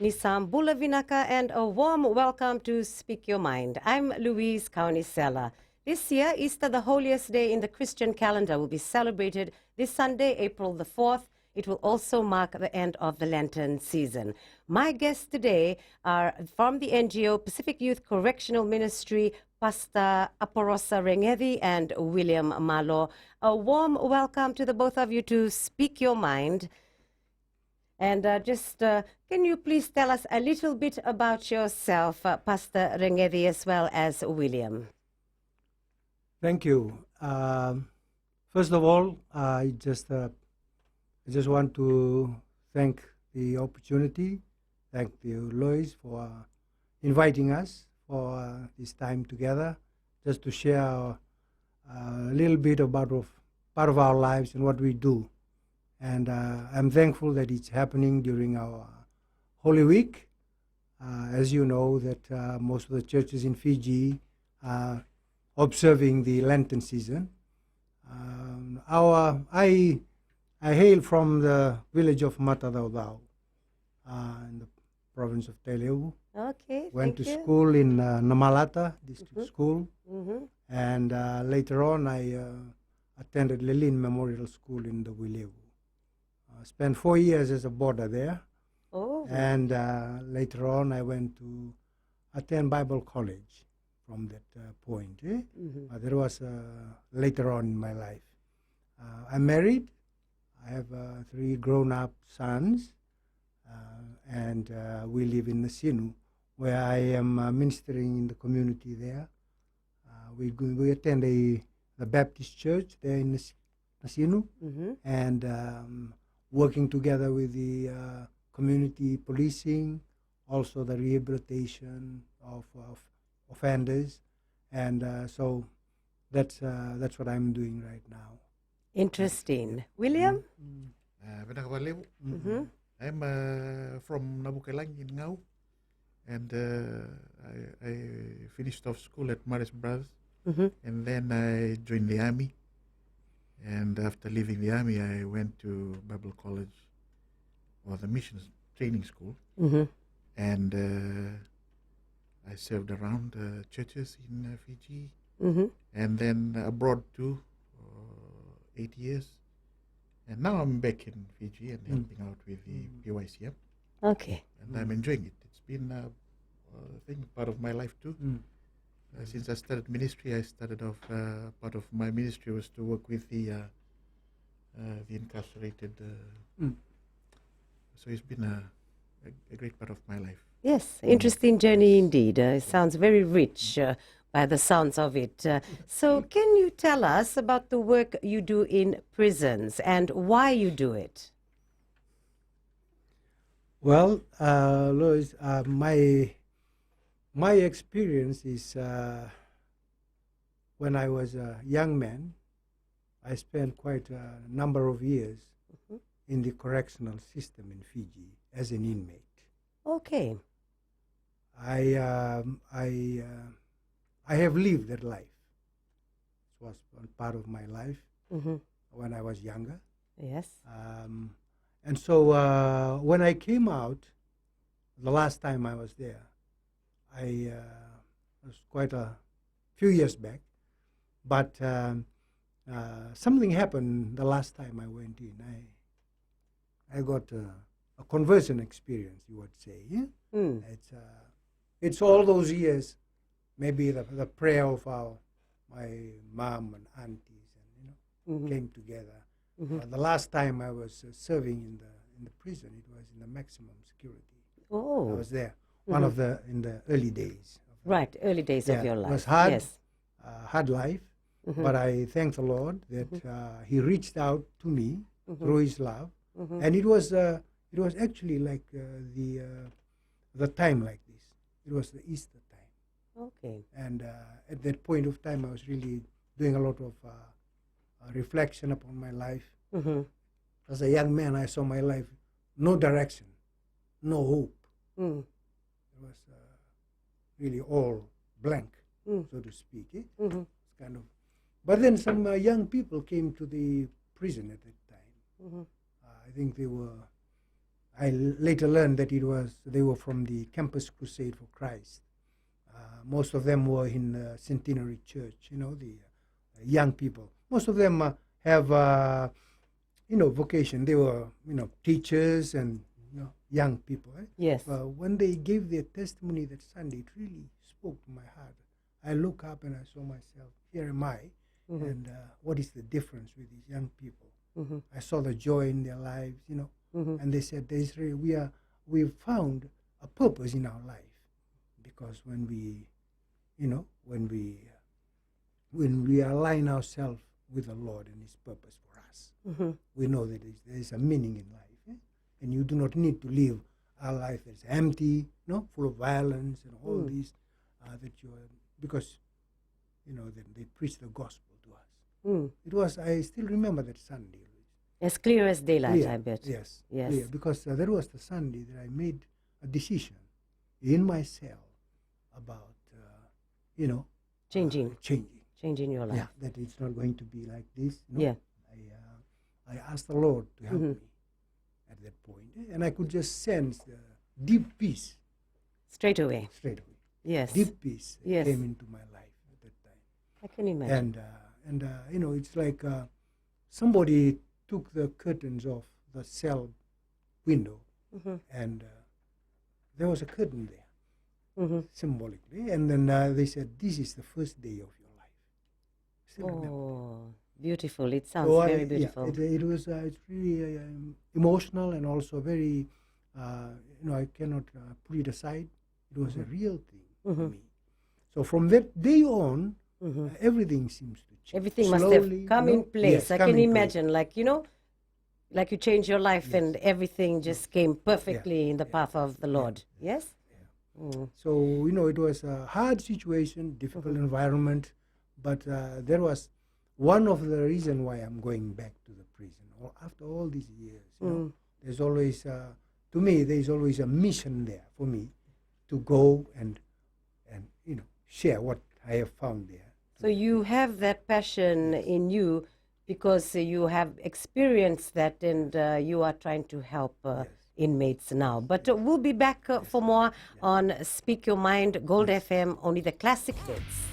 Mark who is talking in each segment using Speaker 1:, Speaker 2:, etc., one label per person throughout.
Speaker 1: Nisam Bulavinaka, and a warm welcome to Speak Your Mind. I'm Louise Kaunisela. This year, Easter, the holiest day in the Christian calendar, will be celebrated this Sunday, April the 4th. It will also mark the end of the Lenten season. My guests today are from the NGO Pacific Youth Correctional Ministry, Pastor Aporosa Rengevi and William Malo. A warm welcome to the both of you to Speak Your Mind. And can you please tell us a little bit about yourself, Pastor Rengevi, as well as William?
Speaker 2: Thank you. First of all, I just want to thank the opportunity, thank you, Lois, for inviting us for this time together, just to share a little bit about part of our lives and what we do. And I'm thankful that it's happening during our Holy Week. As you know, that most of the churches in Fiji are observing the Lenten season. I hail from the village of Matadaudau in the province of Teleu.
Speaker 1: Okay,
Speaker 2: Went to school in Namalata District School, and later on I attended Lelin Memorial School in the Wileu. Spent 4 years as a boarder there.
Speaker 1: Oh.
Speaker 2: And later on, I went to attend Bible college from that point. That was later on in my life. I'm married. I have 3 grown-up sons, and we live in Nasinu, where I am ministering in the community there. We attend the Baptist church there in Nasinu, and working together with the community policing, also the rehabilitation of offenders, and so that's what I'm doing right now.
Speaker 1: Interesting. William?
Speaker 3: I'm from Nabukelang in Ngau, and I finished off school at Maris Brothers, and then I joined the army. And after leaving the army, I went to Bible College, or the missions training school, and I served around churches in Fiji, and then abroad too, 8 years. And now I'm back in Fiji and helping out with the PYCM.
Speaker 1: Okay.
Speaker 3: And I'm enjoying it. It's been, I think, part of my life too. Since I started ministry, I started off, part of my ministry was to work with the incarcerated. So it's been a great part of my life.
Speaker 1: Yes, interesting journey indeed. It sounds very rich by the sounds of it. So can you tell us about the work you do in prisons and why you do it?
Speaker 2: Well, Lois, my experience is when I was a young man, I spent quite a number of years in the correctional system in Fiji as an inmate.
Speaker 1: Okay.
Speaker 2: I have lived that life. It was one part of my life when I was younger.
Speaker 1: Yes.
Speaker 2: And so when I came out, the last time I was there, I was quite a few years back, but something happened the last time I went in. I got a conversion experience, you would say. Yeah? It's all those years, maybe the prayer of my mom and aunties, and came together. The last time I was serving in the prison, it was in the maximum security.
Speaker 1: Oh.
Speaker 2: I was there. One of in the early days.
Speaker 1: Right, early days of your life.
Speaker 2: It was hard,
Speaker 1: yes.
Speaker 2: Hard life, but I thank the Lord that He reached out to me through His love, and it was actually like the time like this. It was the Easter time.
Speaker 1: Okay.
Speaker 2: And at that point of time, I was really doing a lot of reflection upon my life. As a young man, I saw my life, no direction, no hope. It was really all blank, so to speak. It's kind of. But then some young people came to the prison at that time. I think they were I later learned that they were from the Campus Crusade for Christ. Most of them were in Centenary Church, the young people. Most of them have, vocation. They were, teachers and young people.
Speaker 1: Yes.
Speaker 2: When they gave their testimony that Sunday, it really spoke to my heart. I look up and I saw myself, here am I, and what is the difference with these young people? I saw the joy in their lives, and they said, we've found a purpose in our life, because when we align ourselves with the Lord and His purpose for us, we know that there is a meaning in life, and you do not need to live a life that's empty, full of violence and all these because they preach the gospel to us. It was, I still remember that Sunday.
Speaker 1: As clear as daylight,
Speaker 2: Clear,
Speaker 1: I bet.
Speaker 2: Yes.
Speaker 1: Yes.
Speaker 2: Clear, because that was the Sunday that I made a decision in my cell about,
Speaker 1: Changing your life.
Speaker 2: Yeah, that it's not going to be like this.
Speaker 1: Yeah.
Speaker 2: I asked the Lord to help me at that point, and I could just sense the deep peace
Speaker 1: Straight away. Yes.
Speaker 2: Deep peace
Speaker 1: Yes.
Speaker 2: came into my life at that time.
Speaker 1: I can imagine.
Speaker 2: And it's like somebody took the curtains off the cell window, and there was a curtain there, symbolically. And then they said, "This is the first day of your life." Still remember.
Speaker 1: Oh, beautiful. It sounds
Speaker 2: So
Speaker 1: very beautiful.
Speaker 2: it was it's really emotional, and also very, I cannot put it aside. It was a real thing for me. So from that day on, everything seems to change.
Speaker 1: Everything must
Speaker 2: Slowly,
Speaker 1: have come in place.
Speaker 2: Yes,
Speaker 1: I
Speaker 2: come
Speaker 1: can
Speaker 2: in
Speaker 1: imagine, like you changed your life
Speaker 2: Yes.
Speaker 1: and everything just came perfectly
Speaker 2: Yeah.
Speaker 1: in the path of the Lord. Yes?
Speaker 2: So, it was a hard situation, difficult environment, but there was one of the reasons why I'm going back to the prison. After all these years, there's always, to me, there's always a mission there for me to go and share what I have found there.
Speaker 1: So you have that passion in you because you have experienced that and you are trying to help inmates now. But we'll be back for more on Speak Your Mind, Gold FM, only the classic hits.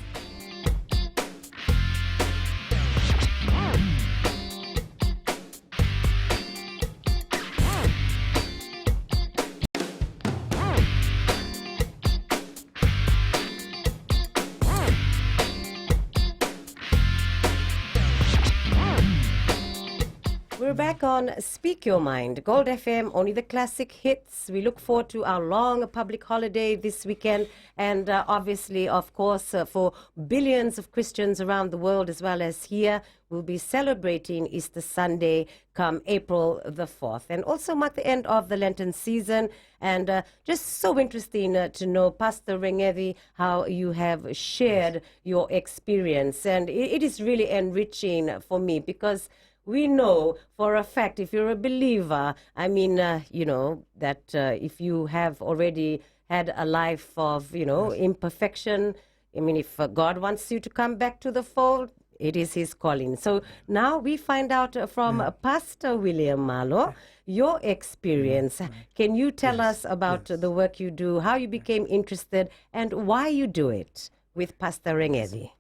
Speaker 1: We're back on Speak Your Mind, Gold FM, only the classic hits. We look forward to our long public holiday this weekend and obviously, of course, for billions of Christians around the world as well as here, we'll be celebrating Easter Sunday come April the 4th and also mark the end of the Lenten season. And just so interesting to know, Pastor Rengevi, how you have shared your experience. And it is really enriching for me because we know for a fact, if you're a believer, I mean, that if you have already had a life of, imperfection, I mean, if God wants you to come back to the fold, it is His calling. So now we find out from Pastor William Malo, your experience. Can you tell us about the work you do, how you became interested, and why you do it with Pastor Rengevi?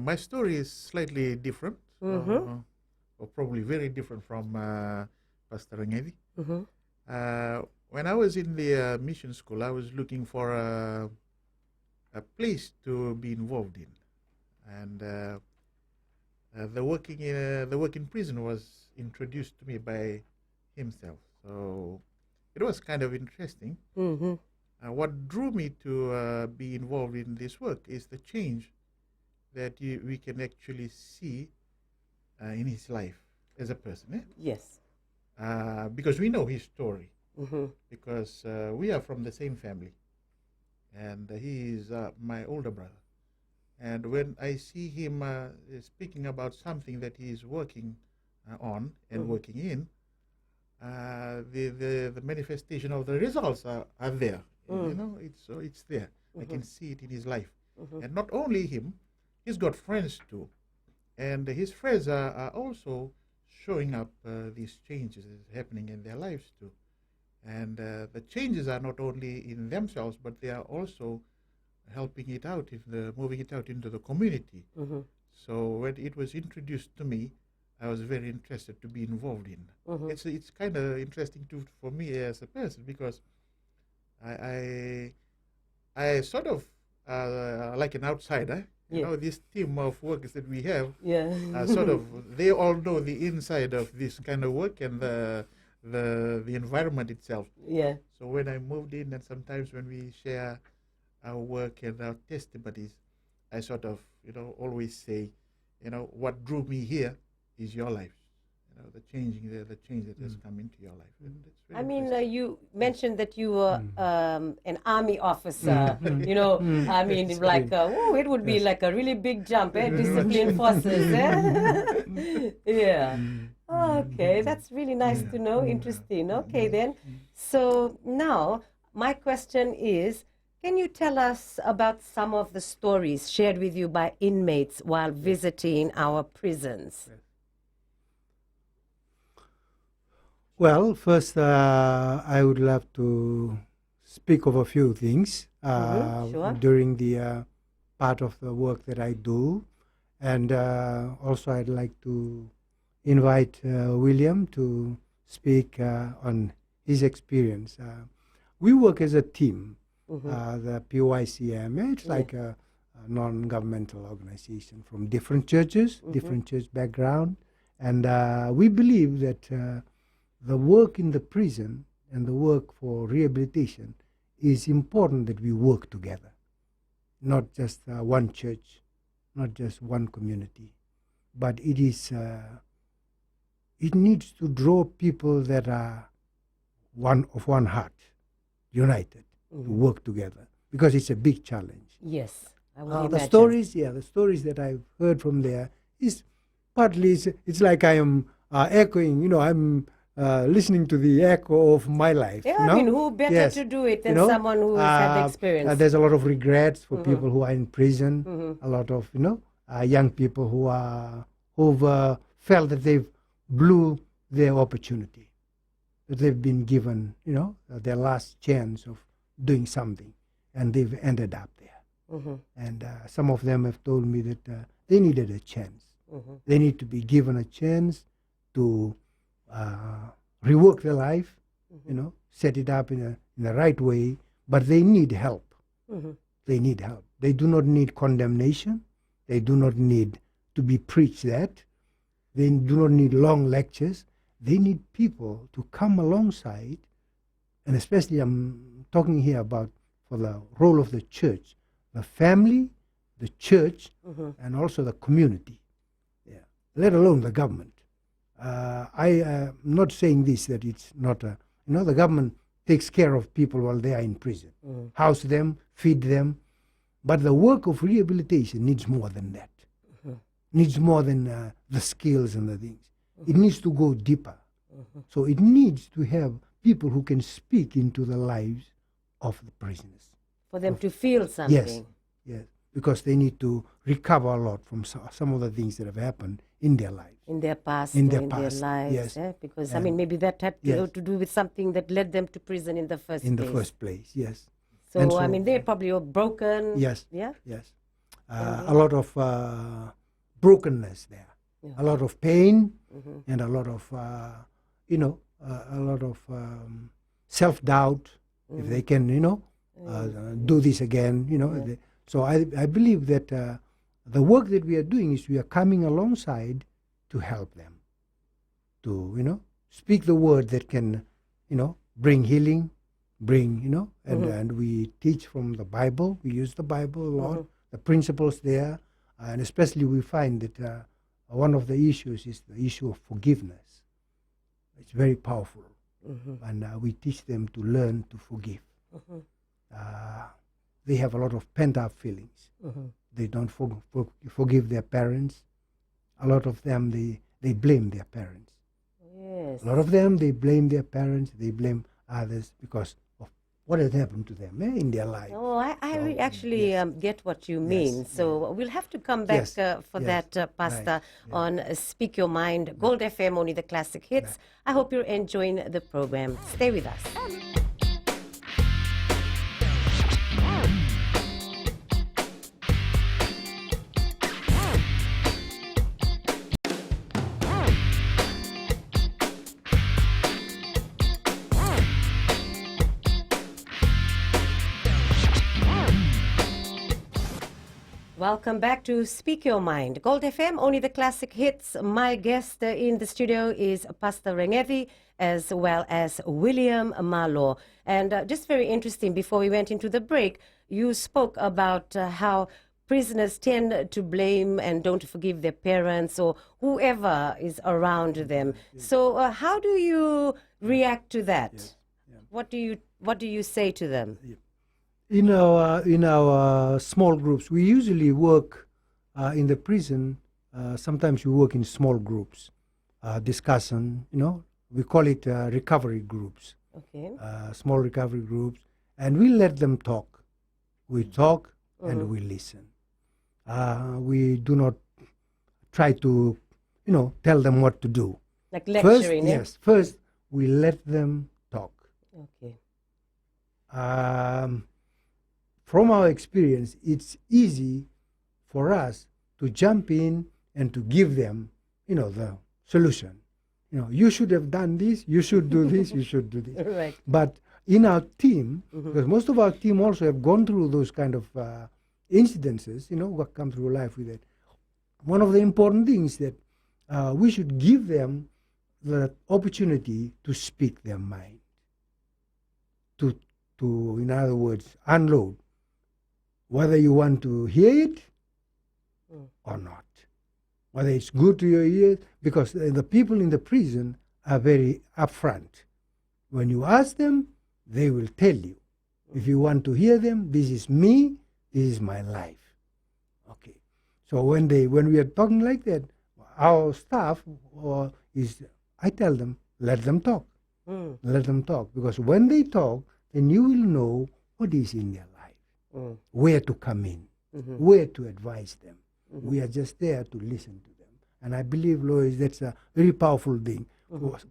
Speaker 3: My story is slightly different, or probably very different from Pastor Rengevi. When I was in the mission school, I was looking for a place to be involved in, and the work in prison was introduced to me by himself. So it was kind of interesting. What drew me to be involved in this work is the change that we can actually see in his life as a person.
Speaker 1: Yes.
Speaker 3: Because we know his story. Because we are from the same family. And he is my older brother. And when I see him speaking about something that he is working on and working in, the manifestation of the results are there. It's there. I can see it in his life. And not only him, he's got friends too. And his friends are also showing up these changes that is happening in their lives too. And the changes are not only in themselves, but they are also helping it out, moving it out into the community.
Speaker 1: Mm-hmm.
Speaker 3: So when it was introduced to me, I was very interested to be involved in.
Speaker 1: Mm-hmm.
Speaker 3: It's kind of interesting too for me as a person, because I sort of like an outsider. You know, this team of workers that we have, sort of, they all know the inside of this kind of work and the environment itself.
Speaker 1: Yeah.
Speaker 3: So when I moved in, and sometimes when we share our work and our testimonies, I sort of, always say, what drew me here is your life. The change that has come into your life. And it's very
Speaker 1: I mean,
Speaker 3: interesting.
Speaker 1: you mentioned that you were an army officer. I mean,
Speaker 2: Yes,
Speaker 1: like, it would be like a really big jump, discipline forces. Yeah. Okay, that's really nice to know. Interesting. Okay, then. So now, my question is, can you tell us about some of the stories shared with you by inmates while visiting our prisons?
Speaker 2: Well, first, I would love to speak of a few things
Speaker 1: Sure.
Speaker 2: during the part of the work that I do. And also, I'd like to invite William to speak on his experience. We work as a team, the PYCM. It's like a non-governmental organization from different churches, different church background. And we believe that the work in the prison and the work for rehabilitation is important that we work together, not just one church, not just one community, but it needs to draw people that are one heart, united, to work together, because it's a big challenge.
Speaker 1: Yes, I would
Speaker 2: The
Speaker 1: imagine.
Speaker 2: stories that I've heard from there is partly, it's like I am echoing, I'm listening to the echo of my life.
Speaker 1: Yeah, I mean, who better to do it than someone who's had the experience?
Speaker 2: There's a lot of regrets for people who are in prison. A lot of young people who've felt that they've blew their opportunity, that they've been given their last chance of doing something, and they've ended up there. And some of them have told me that they needed a chance. They need to be given a chance to rework their life, set it up in the right way, but they need help. They need help. They do not need condemnation. They do not need to be preached at. They do not need long lectures. They need people to come alongside, and especially I'm talking here about for the role of the church, the family, the church, and also the community, let alone the government. I am not saying this, that it's not the government takes care of people while they are in prison, house them, feed them, but the work of rehabilitation needs more than that, needs more than the skills and the things. It needs to go deeper. So it needs to have people who can speak into the lives of the prisoners.
Speaker 1: For them to feel something.
Speaker 2: Yes, because they need to recover a lot from some of the things that have happened in their lives.
Speaker 1: In their past,
Speaker 2: in their
Speaker 1: lives.
Speaker 2: yes.
Speaker 1: Because, I mean, maybe that had to do with something that led them to prison in the first place.
Speaker 2: In the first place, yes.
Speaker 1: So, I mean, they probably were broken.
Speaker 2: Yes.
Speaker 1: Yeah?
Speaker 2: Yes. A lot of brokenness there. A lot of pain and a lot of, self-doubt. If they can, do this again, So I believe that the work that we are doing is we are coming alongside to help them, to, speak the word that can, bring healing, and we teach from the Bible. We use the Bible a lot, the principles there, and especially we find that one of the issues is the issue of forgiveness. It's very powerful, and we teach them to learn to forgive. They have a lot of pent-up feelings. They don't forgive their parents. A lot of them, they blame their parents.
Speaker 1: Yes.
Speaker 2: A lot of them, they blame their parents. They blame others because of what has happened to them in their life.
Speaker 1: Oh, I actually get what you mean. So we'll have to come back for that, Pastor, on Speak Your Mind, Gold FM, only the classic hits. I hope you're enjoying the program. Stay with us. Welcome back to Speak Your Mind. Gold FM, only the classic hits. My guest in the studio is Pastor Rengevi as well as William Malo. And just very interesting, before we went into the break, you spoke about how prisoners tend to blame and don't forgive their parents or whoever is around them. So how do you react to that? What do you say to them?
Speaker 2: In our small groups, we usually work in the prison. Sometimes we work in small groups, discussion. We call it recovery groups.
Speaker 1: Okay.
Speaker 2: Small recovery groups, and we let them talk. We talk and we listen. We do not try to, tell them what to do.
Speaker 1: Like lecturing.
Speaker 2: First we let them talk.
Speaker 1: Okay.
Speaker 2: From our experience, it's easy for us to jump in and to give them, the solution. You should have done this, you should do this, you should do this.
Speaker 1: Right.
Speaker 2: But in our team, because most of our team also have gone through those kind of incidences, what come through life with it. One of the important things that we should give them the opportunity to speak their mind, to in other words, unload. Whether you want to hear it or not, whether it's good to your ears, because the people in the prison are very upfront. When you ask them, they will tell you. If you want to hear them, this is me, this is my life. Okay. So when we are talking like that, our staff I tell them, let them talk. Let them talk, because when they talk, then you will know what is in their life. Where to come in, where to advise them. We are just there to listen to them. And I believe, Lois, that's a very powerful thing.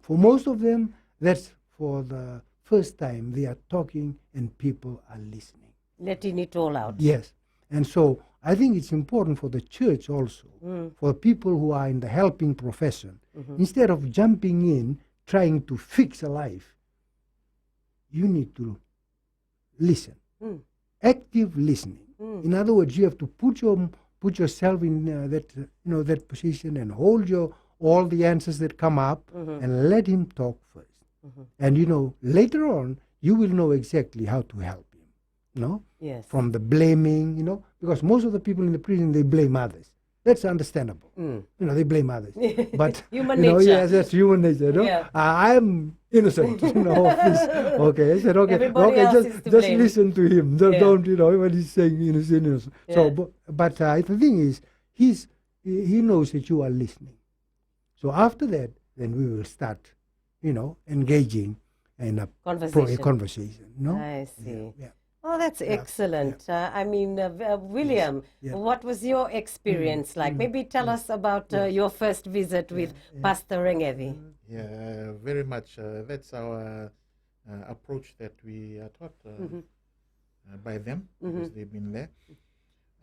Speaker 2: For most of them, that's for the first time they are talking and people are listening.
Speaker 1: Letting it all out.
Speaker 2: Yes. And so I think it's important for the church also, for people who are in the helping profession, instead of jumping in, trying to fix a life, you need to listen. Active listening. In other words, you have to put yourself in that position and hold all the answers that come up and let him talk first. And later on you will know exactly how to help him.
Speaker 1: Yes.
Speaker 2: From the blaming, because most of the people in the prison, they blame others. That's understandable. They blame others. But
Speaker 1: human nature.
Speaker 2: Yes, that's human nature. Yeah. I am innocent. Of this. Okay, I said, just listen to him. Don't when he's saying innocent. Yeah. So, but the thing is, he knows that you are listening. So after that, then we will start, engaging in a conversation.
Speaker 1: I see. Yeah. Oh, that's excellent. William, what was your experience like? Maybe tell us about your first visit with Pastor Rengevi.
Speaker 3: Yeah, very much. That's our approach that we are taught by them, because they've been there.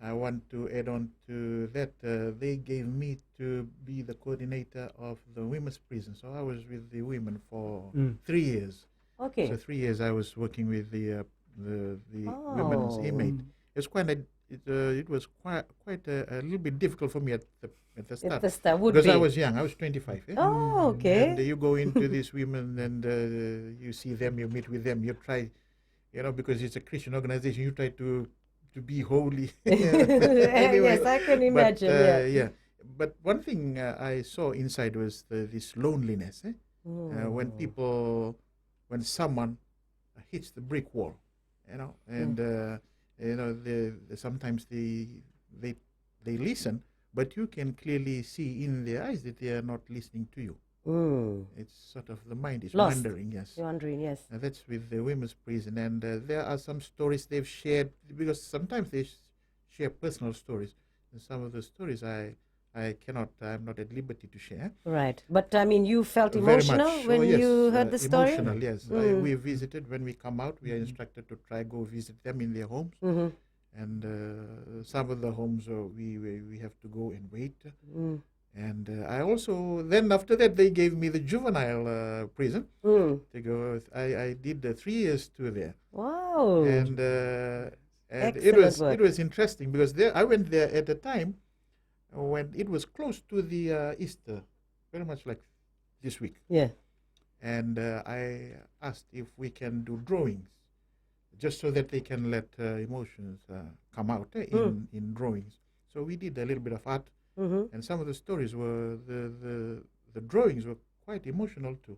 Speaker 3: I want to add on to that. They gave me to be the coordinator of the women's prison. So I was with the women for 3 years.
Speaker 1: Okay.
Speaker 3: So 3 years I was working with the women's inmate. It was quite a little bit difficult for me at the start. Because I was young. I was 25.
Speaker 1: Oh, okay.
Speaker 3: And you go into these women and you see them, you meet with them, you try, because it's a Christian organization, you try to be holy. Anyway,
Speaker 1: yes, I can imagine.
Speaker 3: Yeah. But one thing I saw inside was this loneliness. When someone hits the brick wall, and sometimes they listen, but you can clearly see in their eyes that they are not listening to you. It's sort of the mind is
Speaker 1: Lost.
Speaker 3: wandering, yes.
Speaker 1: Wandering, yes.
Speaker 3: That's with the women's prison. And there are some stories they've shared, because sometimes they share personal stories. And some of the stories I'm not at liberty to share.
Speaker 1: Right. But, I mean, you felt
Speaker 3: Very
Speaker 1: emotional
Speaker 3: much.
Speaker 1: when
Speaker 3: yes,
Speaker 1: you heard the story?
Speaker 3: Emotional, yes. We visited, when we come out, we are instructed to try go visit them in their homes. And some of the homes we have to go and wait. And I also, then after that, they gave me the juvenile prison to go. I did 3 years tour there.
Speaker 1: Wow.
Speaker 3: And
Speaker 1: Excellent
Speaker 3: it was interesting, because I went there at a time when it was close to the Easter, very much like this week.
Speaker 1: Yeah.
Speaker 3: And I asked if we can do drawings, just so that they can let emotions come out in drawings. So we did a little bit of art. And some of the stories were, the drawings were quite emotional too,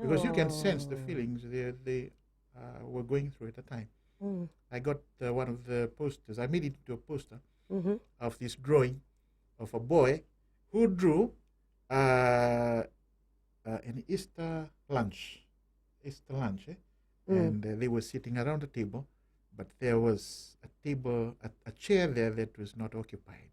Speaker 3: because you can sense the feelings they were going through at the time. I got one of the posters, I made it into a poster of this drawing of a boy who drew an Easter lunch. And they were sitting around a table, but there was a chair there that was not occupied.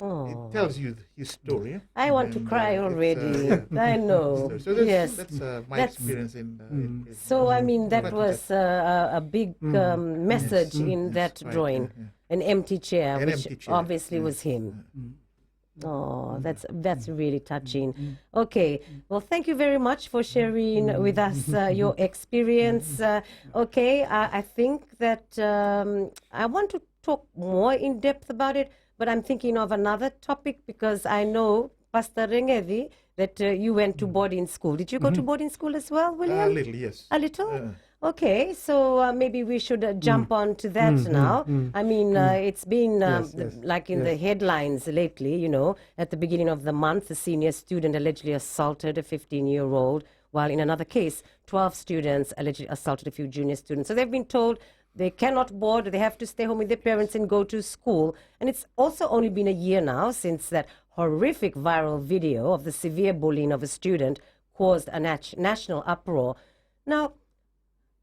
Speaker 1: Oh.
Speaker 3: It tells you his story.
Speaker 1: I want to cry already. I know.
Speaker 3: So that's,
Speaker 1: yes.
Speaker 3: that's my experience in
Speaker 1: So, I mean, that
Speaker 3: But
Speaker 1: was a big message in that
Speaker 3: right,
Speaker 1: drawing.
Speaker 3: yeah.
Speaker 1: An empty chair,
Speaker 3: An
Speaker 1: which
Speaker 3: empty chair,
Speaker 1: obviously
Speaker 3: yeah.
Speaker 1: was him. Oh, that's really touching. Okay, well, thank you very much for sharing with us your experience. Okay, I think that I want to talk more in depth about it, but I'm thinking of another topic, because I know, Pastor Rengevi, that you went to boarding school. Did you go to boarding school as well, William?
Speaker 3: A little, yes.
Speaker 1: A little? Okay, so maybe we should jump on to that now. I mean, it's been like in the headlines lately, you know, at the beginning of the month, a senior student allegedly assaulted a 15-year-old, while in another case, 12 students allegedly assaulted a few junior students. So they've been told they cannot board, they have to stay home with their parents and go to school. And it's also only been a year now since that horrific viral video of the severe bullying of a student caused a national uproar. Now,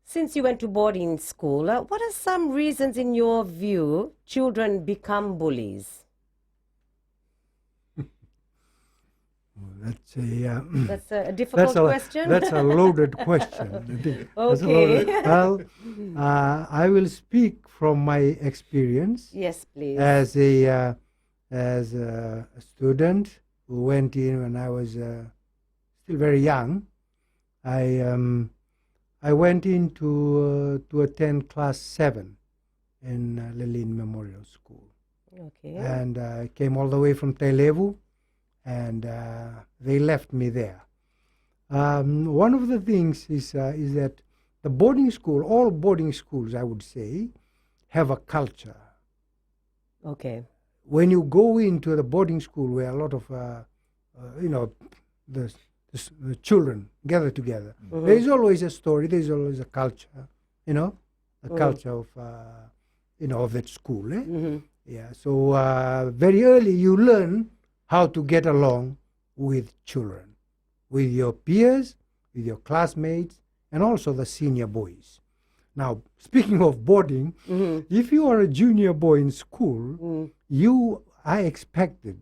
Speaker 1: since you went to boarding school, what are some reasons in your view children become bullies?
Speaker 2: That's
Speaker 1: a difficult question.
Speaker 2: That's a loaded question.
Speaker 1: Okay.
Speaker 2: Well, I will speak from my experience.
Speaker 1: Yes, please.
Speaker 2: As a student who went in when I was still very young, I went in to attend class 7 in Lelin Memorial School.
Speaker 1: Okay.
Speaker 2: And I came all the way from Tailevu, and they left me there. One of the things is that the boarding school, all boarding schools, I would say, have a culture.
Speaker 1: Okay.
Speaker 2: When you go into the boarding school where a lot of, the children gather together, there is always a story, there is always a culture, culture of, of that school. Yeah, so very early you learn how to get along with children, with your peers, with your classmates, and also the senior boys. Now, speaking of boarding, if you are a junior boy in school, you are expected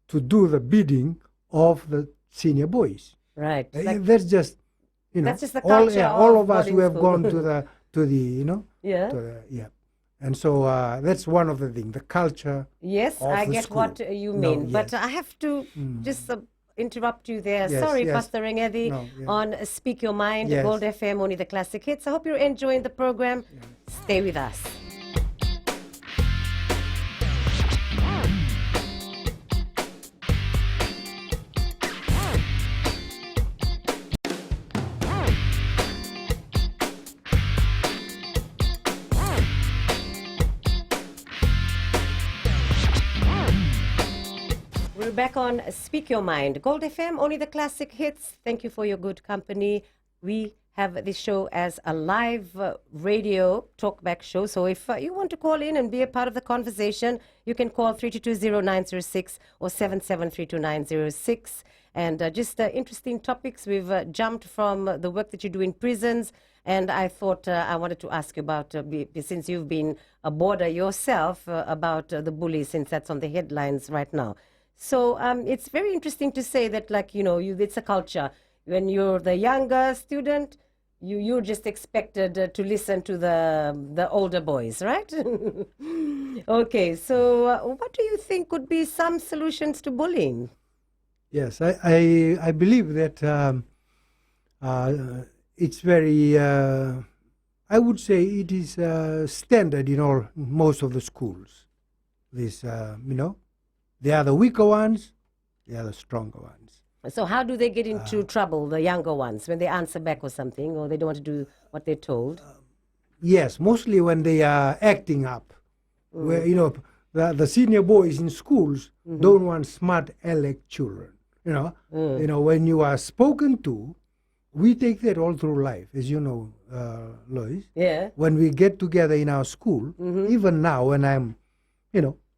Speaker 2: to do the bidding of the senior boys.
Speaker 1: Right.
Speaker 2: That's just,
Speaker 1: that's just the culture
Speaker 2: all of us who have
Speaker 1: school.
Speaker 2: gone to the,
Speaker 1: yeah.
Speaker 2: And so that's one of the things, the culture.
Speaker 1: Yes,
Speaker 2: of
Speaker 1: I
Speaker 2: the
Speaker 1: get
Speaker 2: school.
Speaker 1: what you mean,
Speaker 2: No,
Speaker 1: but
Speaker 2: yes.
Speaker 1: I have to just interrupt you there.
Speaker 2: Yes,
Speaker 1: Sorry,
Speaker 2: yes.
Speaker 1: Pastor Rengevi,
Speaker 2: No, yeah.
Speaker 1: on Speak Your Mind,
Speaker 2: Yes.
Speaker 1: Gold FM, only the classic hits. I hope you're enjoying the program. Stay with us. We're back on Speak Your Mind. Gold FM, only the classic hits. Thank you for your good company. We have this show as a live radio talkback show. So if you want to call in and be a part of the conversation, you can call 3220906 or 7732906. And just interesting topics. We've jumped from the work that you do in prisons. And I thought I wanted to ask you about, since you've been a boarder yourself, about the bullies, since that's on the headlines right now. So it's very interesting to say that, like, it's a culture. When you're the younger student, you're just expected to listen to the older boys, right? Okay, so what do you think could be some solutions to bullying?
Speaker 2: Yes, I believe that it's very, I would say it is standard in most of the schools. This, they are the weaker ones, they are the stronger ones.
Speaker 1: So how do they get into trouble, the younger ones, when they answer back or something, or they don't want to do what they're told?
Speaker 2: Yes, mostly when they are acting up. Where, the senior boys in schools don't want smart aleck children. When you are spoken to, we take that all through life, as you know, Lois.
Speaker 1: Yeah.
Speaker 2: When we get together in our school, even now when I'm,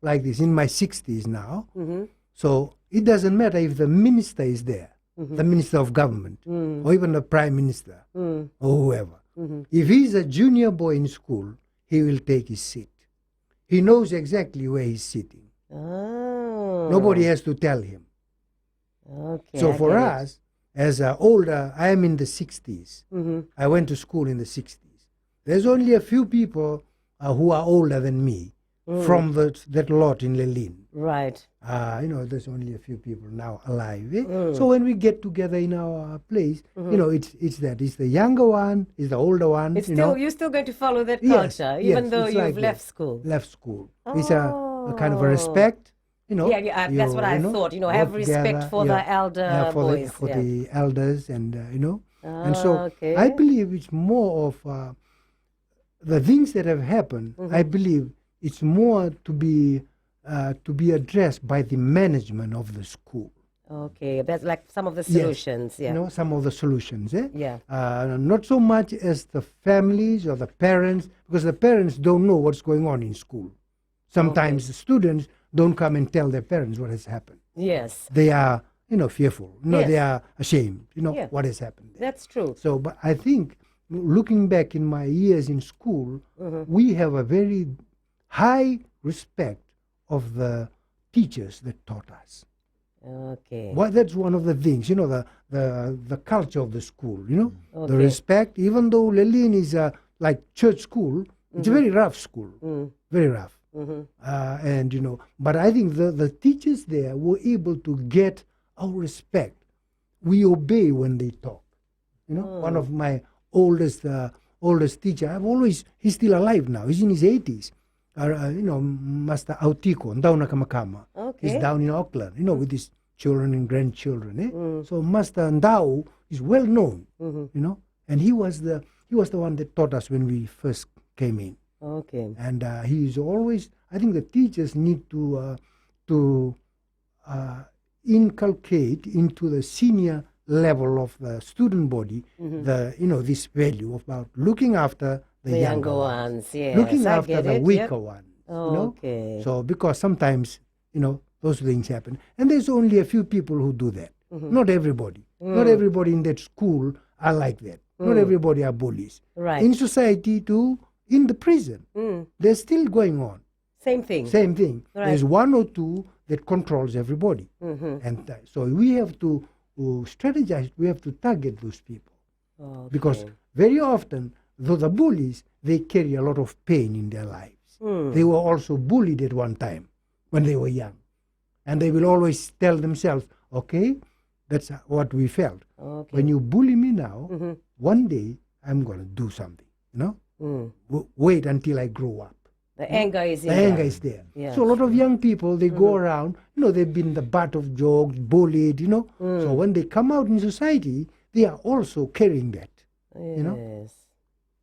Speaker 2: like this, in my 60s now, so it doesn't matter if the minister is there, the minister of government, or even the prime minister, or whoever. If he's a junior boy in school, he will take his seat. He knows exactly where he's sitting.
Speaker 1: Oh.
Speaker 2: Nobody has to tell him.
Speaker 1: Okay.
Speaker 2: So for us, as older, I am in the 60s. I went to school in the 60s. There's only a few people who are older than me from that lot in Lelin.
Speaker 1: Right.
Speaker 2: There's only a few people now alive. So when we get together in our place, it's that. It's the younger one, it's the older one.
Speaker 1: You're still going to follow that
Speaker 2: Yes,
Speaker 1: culture, even though
Speaker 2: it's
Speaker 1: you've
Speaker 2: like
Speaker 1: left
Speaker 2: that.
Speaker 1: school.
Speaker 2: Left school. It's a kind of a respect.
Speaker 1: That's what I thought. Have respect for the elder boys.
Speaker 2: For the elders, and and so
Speaker 1: okay.
Speaker 2: I believe it's more of the things that have happened. I believe it's more to be addressed by the management of the school.
Speaker 1: Okay, that's like some of the solutions.
Speaker 2: Yes. Some of the solutions.
Speaker 1: Yeah.
Speaker 2: Not so much as the families or the parents, because the parents don't know what's going on in school. Sometimes the students don't come and tell their parents what has happened.
Speaker 1: Yes.
Speaker 2: They are, fearful.
Speaker 1: Yes.
Speaker 2: They are ashamed, what has happened there.
Speaker 1: That's true.
Speaker 2: So, but I think, looking back in my years in school, we have a very high respect of the teachers that taught us.
Speaker 1: Okay.
Speaker 2: Well, that's one of the things, the culture of the school,
Speaker 1: Okay.
Speaker 2: the respect. Even though Lelin is like church school, it's a very rough school, very rough. But I think the teachers there were able to get our respect. We obey when they talk. One of my oldest teacher, he's still alive now. He's in his 80s. Master Autiko, Ndauna Kamakama.
Speaker 1: Okay.
Speaker 2: He's down in Auckland, with his children and grandchildren. So Master Ndau is well known, and he was the one that taught us when we first came in.
Speaker 1: Okay.
Speaker 2: And he is always. I think the teachers need to inculcate into the senior level of the student body this value about looking after the younger ones.
Speaker 1: Yes,
Speaker 2: looking
Speaker 1: I
Speaker 2: after
Speaker 1: get
Speaker 2: the
Speaker 1: it.
Speaker 2: weaker
Speaker 1: Yep.
Speaker 2: ones.
Speaker 1: Okay.
Speaker 2: So because sometimes those things happen, and there's only a few people who do that. Not everybody. Not everybody in that school are like that. Not everybody are bullies.
Speaker 1: Right.
Speaker 2: In society too, in the prison, they're still going on.
Speaker 1: Same thing.
Speaker 2: Same thing.
Speaker 1: Right.
Speaker 2: There's one or two that controls everybody, and so we have to strategize. We have to target those people because very often, though the bullies, they carry a lot of pain in their lives. They were also bullied at one time when they were young, and they will always tell themselves, "Okay, that's what we felt.
Speaker 1: Okay.
Speaker 2: When you bully me now, one day I'm going to do something. Wait until I grow up."
Speaker 1: The anger is
Speaker 2: The anger is there.
Speaker 1: Yeah,
Speaker 2: so a lot of young people, they go around, they've been the butt of jokes, bullied, So when they come out in society, they are also carrying that,
Speaker 1: Yes.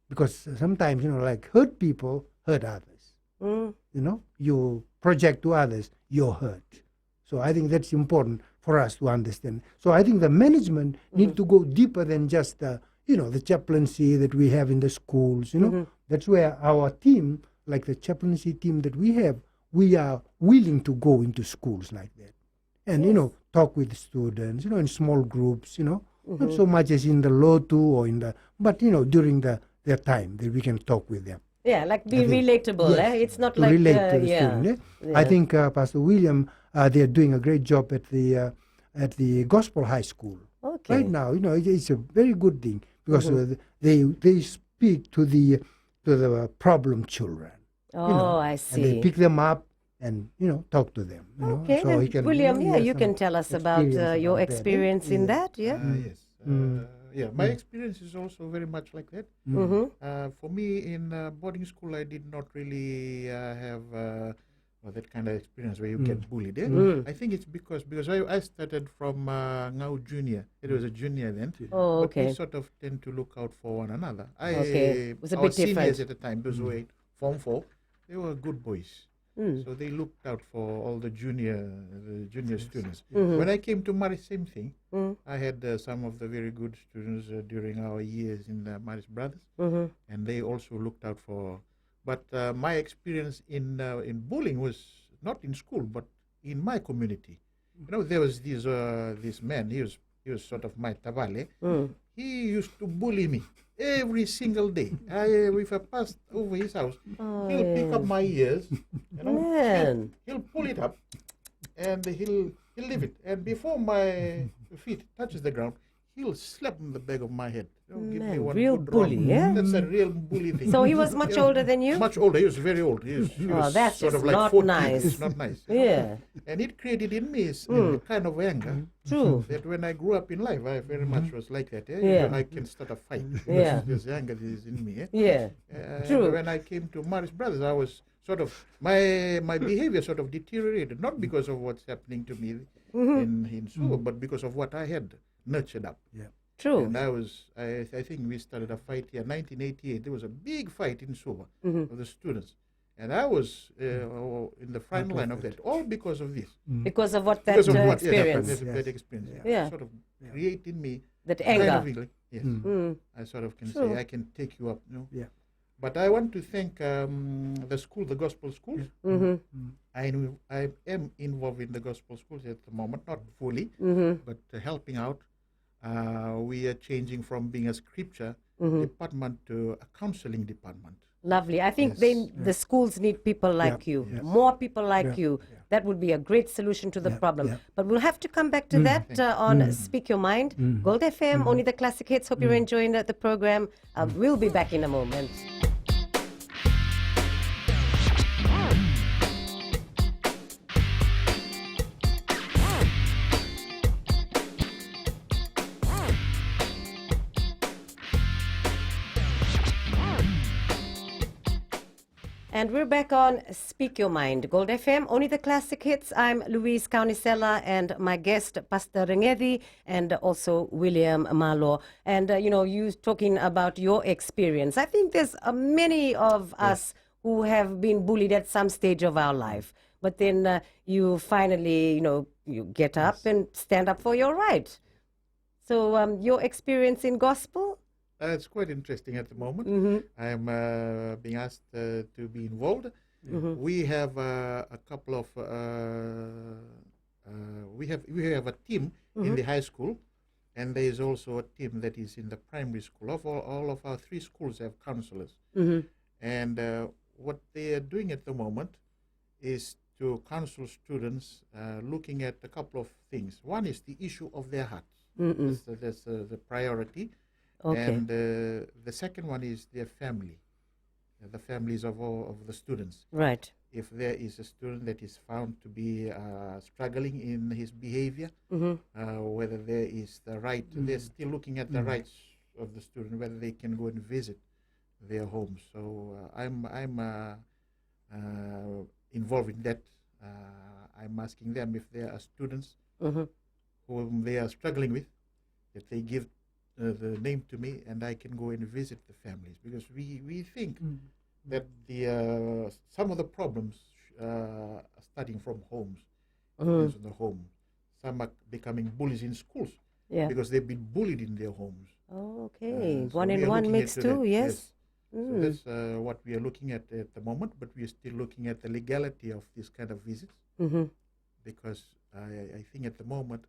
Speaker 2: because sometimes, like hurt people hurt others. You project to others, you're hurt. So I think that's important for us to understand. So I think the management need to go deeper than just, the chaplaincy that we have in the schools, that's where our team, like the chaplaincy team that we have, we are willing to go into schools like that. And, talk with students, in small groups, not so much as in the Lotu or but, during their time that we can talk with them.
Speaker 1: Yeah, like be
Speaker 2: I think,
Speaker 1: relatable.
Speaker 2: yes,
Speaker 1: It's not
Speaker 2: to
Speaker 1: like
Speaker 2: relate to the
Speaker 1: yeah.
Speaker 2: student. I think Pastor William, they're doing a great job at the Gospel High School.
Speaker 1: Okay.
Speaker 2: Right now, it's a very good thing because they speak to the problem children.
Speaker 1: Oh, I
Speaker 2: And
Speaker 1: see.
Speaker 2: they pick them up and talk to them.
Speaker 1: Okay,
Speaker 2: so
Speaker 1: then
Speaker 2: he can,
Speaker 1: William,
Speaker 2: he has
Speaker 1: you
Speaker 2: some
Speaker 1: can tell us about
Speaker 2: experience
Speaker 1: your
Speaker 2: about that,
Speaker 1: experience in that. Yeah.
Speaker 3: Yes. Yeah, my experience is also very much like that. For me, in boarding school, I did not really have that kind of experience where you get bullied. I think it's because I started from Ngau Junior. It was a junior then.
Speaker 1: Oh,
Speaker 3: But
Speaker 1: okay.
Speaker 3: we sort of tend to look out for one another.
Speaker 1: Okay. It was a
Speaker 3: our
Speaker 1: bit different.
Speaker 3: seniors at the time, those who were in Form 4, they were good boys. So they looked out for all the junior students. When I came to Maris, same thing. I had some of the very good students during our years in the Maris Brothers, and they also looked out for. But my experience in bullying was not in school, but in my community. There was this man. He was sort of my tavale. He used to bully me every single day. If I passed over his house, he'll pick up my ears,
Speaker 1: Man.
Speaker 3: he'll pull it up, and he'll leave it. And before my feet touches the ground, he'll slap in the back of my head. Give me
Speaker 1: Man,
Speaker 3: one
Speaker 1: real
Speaker 3: good round.
Speaker 1: bully, yeah?
Speaker 3: That's a real bully thing.
Speaker 1: So he was much older than you?
Speaker 3: Much older. He was very old. He was
Speaker 1: that's
Speaker 3: sort
Speaker 1: just
Speaker 3: of like
Speaker 1: not
Speaker 3: 14.
Speaker 1: nice.
Speaker 3: It's not nice.
Speaker 1: Yeah.
Speaker 3: And it created in me a kind of anger.
Speaker 1: True.
Speaker 3: That when I grew up in life, I very much was like that.
Speaker 1: Yeah.
Speaker 3: I can start a fight.
Speaker 1: Yeah.
Speaker 3: This anger is in me.
Speaker 1: Yeah. True.
Speaker 3: And when I came to Maris Brothers, I was sort of, my behavior sort of deteriorated, not because of what's happening to me in Suva, but because of what I had nurtured up.
Speaker 2: Yeah.
Speaker 1: True.
Speaker 3: And I think we started a fight here, 1988. There was a big fight in Suva of the students. And I was in the front line of that, all because of this.
Speaker 1: Because of what that
Speaker 3: Because of what
Speaker 1: experience.
Speaker 3: that experience.
Speaker 1: Yeah.
Speaker 3: Sort of created me
Speaker 1: That
Speaker 3: kind
Speaker 1: anger.
Speaker 3: of feeling. Yes. I sort of can
Speaker 1: True.
Speaker 3: say I can take you up.
Speaker 2: Yeah.
Speaker 3: But I want to thank the school, the gospel schools. I am involved in the gospel schools at the moment, not fully, but helping out. We are changing from being a scripture department to a counseling department.
Speaker 1: Lovely. I think
Speaker 3: Yes.
Speaker 1: the schools need people like you,
Speaker 2: yes.
Speaker 1: more people like
Speaker 2: Yeah.
Speaker 1: you. That would be a great solution to the problem.
Speaker 2: yeah.
Speaker 1: But we'll have to come back to that on Speak Your Mind. Gold FM, only the classic hits. Hope you're enjoying the program. We'll be back in a moment. And we're back on Speak Your Mind, Gold FM, only the classic hits. I'm Louise Kaunisela and my guest, Pastor Rengedi, and also William Malo. And, you talking about your experience. I think there's many of us who have been bullied at some stage of our life. But then you finally, you get up and stand up for your right. So your experience in gospel?
Speaker 3: It's quite interesting at the moment. I am being asked to be involved. We have a couple of we have a team in the high school, and there is also a team that is in the primary school. All of our 3 schools have counselors, and what they are doing at the moment is to counsel students, looking at a couple of things. One is the issue of their hearts. That's the priority.
Speaker 1: Okay.
Speaker 3: And the second one is their family, the families of all of the students.
Speaker 1: Right.
Speaker 3: If there is a student that is found to be struggling in his behavior, whether there is the right, they're still looking at the rights of the student, whether they can go and visit their homes. So I'm involved in that. I'm asking them if there are students whom they are struggling with, that they give the name to me, and I can go and visit the families, because we think that the some of the problems are starting from homes, in the home. Some are becoming bullies in schools because they've been bullied in their homes.
Speaker 1: Oh, okay.
Speaker 3: So
Speaker 1: One
Speaker 3: we
Speaker 1: and
Speaker 3: are
Speaker 1: one
Speaker 3: looking
Speaker 1: makes
Speaker 3: into
Speaker 1: two,
Speaker 3: that,
Speaker 1: yes.
Speaker 3: So that's what we are looking at the moment, but we are still looking at the legality of this kind of visits,
Speaker 1: Mm-hmm.
Speaker 3: because I think at the moment,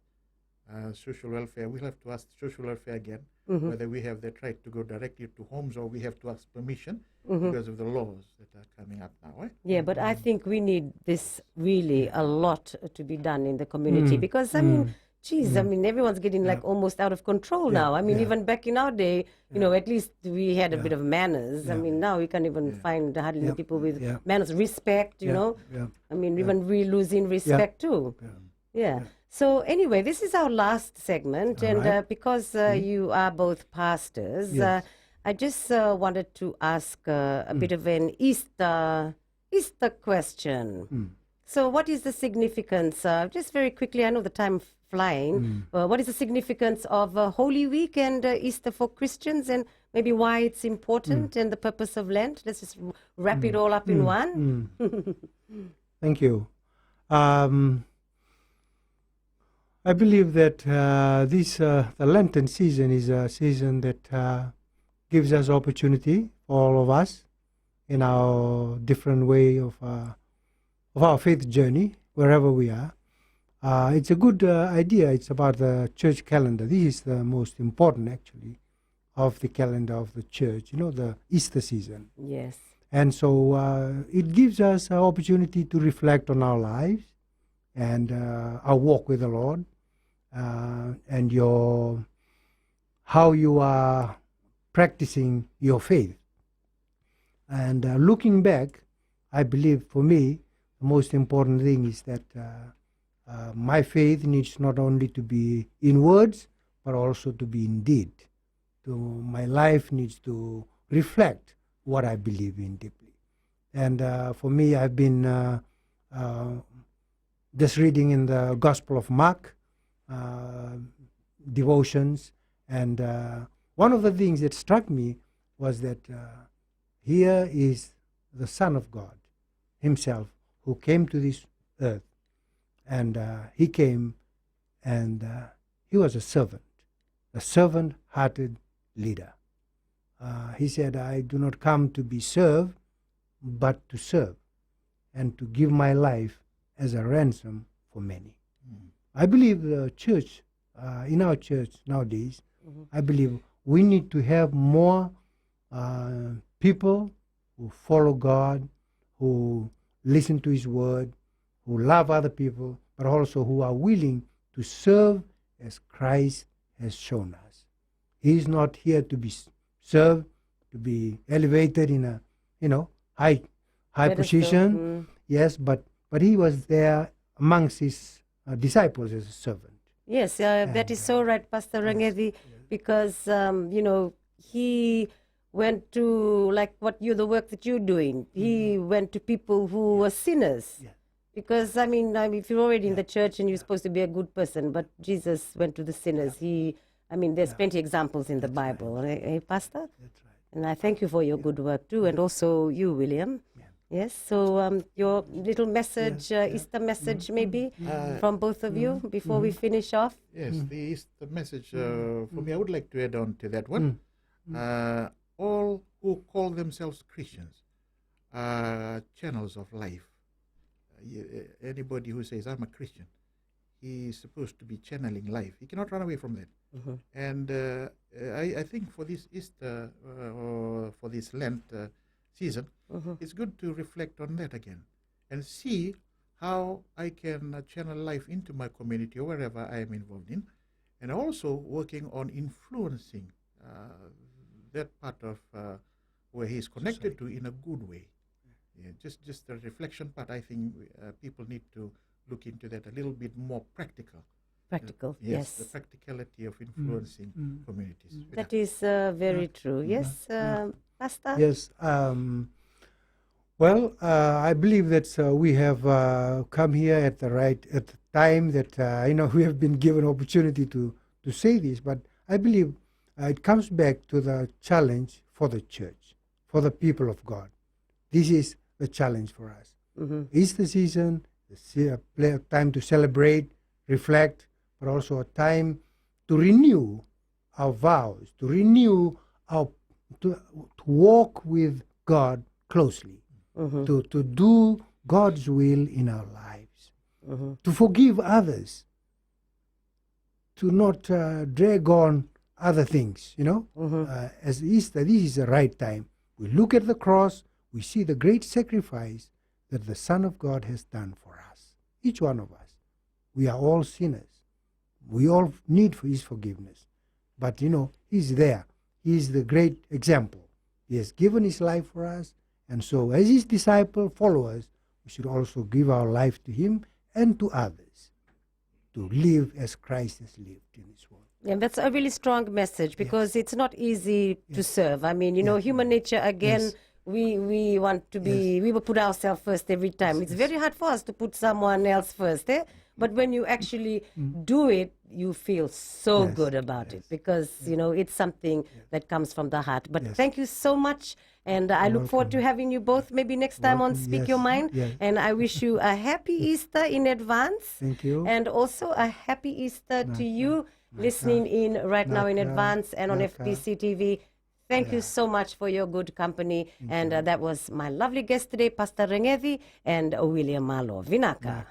Speaker 3: social welfare, we'll have to ask social welfare again
Speaker 1: Mm-hmm.
Speaker 3: whether we have the right to go directly to homes or we have to ask permission
Speaker 1: Mm-hmm.
Speaker 3: because of the laws that are coming up now. Eh?
Speaker 1: Yeah, but I think we need this really a lot to be done in the community because, I mean, geez, I mean, everyone's getting like almost out of control now. I mean, even back in our day, you know, at least we had a bit of manners. I mean, now we can't even find hardly any people with manners, respect, you know. I mean, even we losing respect too. Yeah. So anyway, this is our last segment, and
Speaker 2: right.
Speaker 1: because you are both pastors,
Speaker 2: Yes.
Speaker 1: I just wanted to ask a bit of an Easter question. So, what is the significance? Just very quickly, I know the time flying. What is the significance of Holy Week and Easter for Christians, and maybe why it's important and the purpose of Lent? Let's just wrap it all up in one.
Speaker 2: Thank you. I believe that the Lenten season is a season that gives us opportunity for all of us in our different way of our faith journey, wherever we are. It's a good idea. It's about the church calendar. This is the most important, actually, of the calendar of the church, you know, the Easter season.
Speaker 1: Yes.
Speaker 2: And so it gives us an opportunity to reflect on our lives and our walk with the Lord and how you are practicing your faith. And looking back, I believe for me, the most important thing is that my faith needs not only to be in words, but also to be in deed. My life needs to reflect what I believe in deeply. And for me, I've been just reading in the Gospel of Mark, devotions, and one of the things that struck me was that here is the Son of God himself who came to this earth, and he came and he was a servant-hearted leader. He said, I do not come to be served, but to serve and to give my life as a ransom for many. I believe the church, in our church nowadays, I believe we need to have more people who follow God, who listen to his word, who love other people, but also who are willing to serve as Christ has shown us. He is not here to be served, to be elevated in a, high position. Yes, but he was there amongst his disciples as a servant.
Speaker 1: Yes, that is so right, Pastor Rangevi, because, he went to, like the work that you're doing. He went to people who were sinners.
Speaker 2: Yeah.
Speaker 1: Because, I mean, if you're already in the church and you're supposed to be a good person, but Jesus went to the sinners. There's plenty examples in the Bible. Eh, Pastor?
Speaker 2: That's right.
Speaker 1: And I thank you for your good work too, and also you, William.
Speaker 2: Yeah.
Speaker 1: Yes, so your little message, Easter message maybe, from both of you before we finish off.
Speaker 3: Yes, the message for me, I would like to add on to that one. All who call themselves Christians are channels of life. Anybody who says, I'm a Christian, he is supposed to be channeling life. He cannot run away from that. And I think for this Easter, or for this Lent season, it's good to reflect on that again and see how I can channel life into my community or wherever I am involved in, and also working on influencing that part of where he is connected to in a good way. Yeah, just the reflection part, I think people need to look into that a little bit more practical.
Speaker 1: Practical,
Speaker 3: Yes,
Speaker 1: yes.
Speaker 3: the practicality of influencing communities.
Speaker 1: That is very true. Yes, Pastor?
Speaker 2: Yes. I believe that we have come here at the time that we have been given opportunity to say this. But I believe it comes back to the challenge for the church, for the people of God. This is the challenge for us. Easter season, a time to celebrate, reflect, but also a time to renew our vows, to renew our, to walk with God closely, to do God's will in our lives, to forgive others, to not drag on other things, As Easter, this is the right time. We look at the cross, we see the great sacrifice that the Son of God has done for us. Each one of us. We are all sinners. We all need for His forgiveness. But, He's there. He is the great example. He has given His life for us. And so, as His disciple, followers, we should also give our life to Him and to others, to live as Christ has lived in this world.
Speaker 1: And that's a really strong message, because it's not easy to serve. I mean, human nature, again, we want to be, we will put ourselves first every time. It's very hard for us to put someone else first. But when you actually do it, you feel so good about it, because, it's something that comes from the heart. But thank you so much. And I look forward to having you both maybe next time on Speak Your Mind. And I wish you a happy Easter in advance.
Speaker 2: Thank you.
Speaker 1: And also a happy Easter to you listening in right now in advance and on FBC TV. Thank you so much for your good company. And that was my lovely guest today, Pastor Rengevi and William Malo. Vinaka.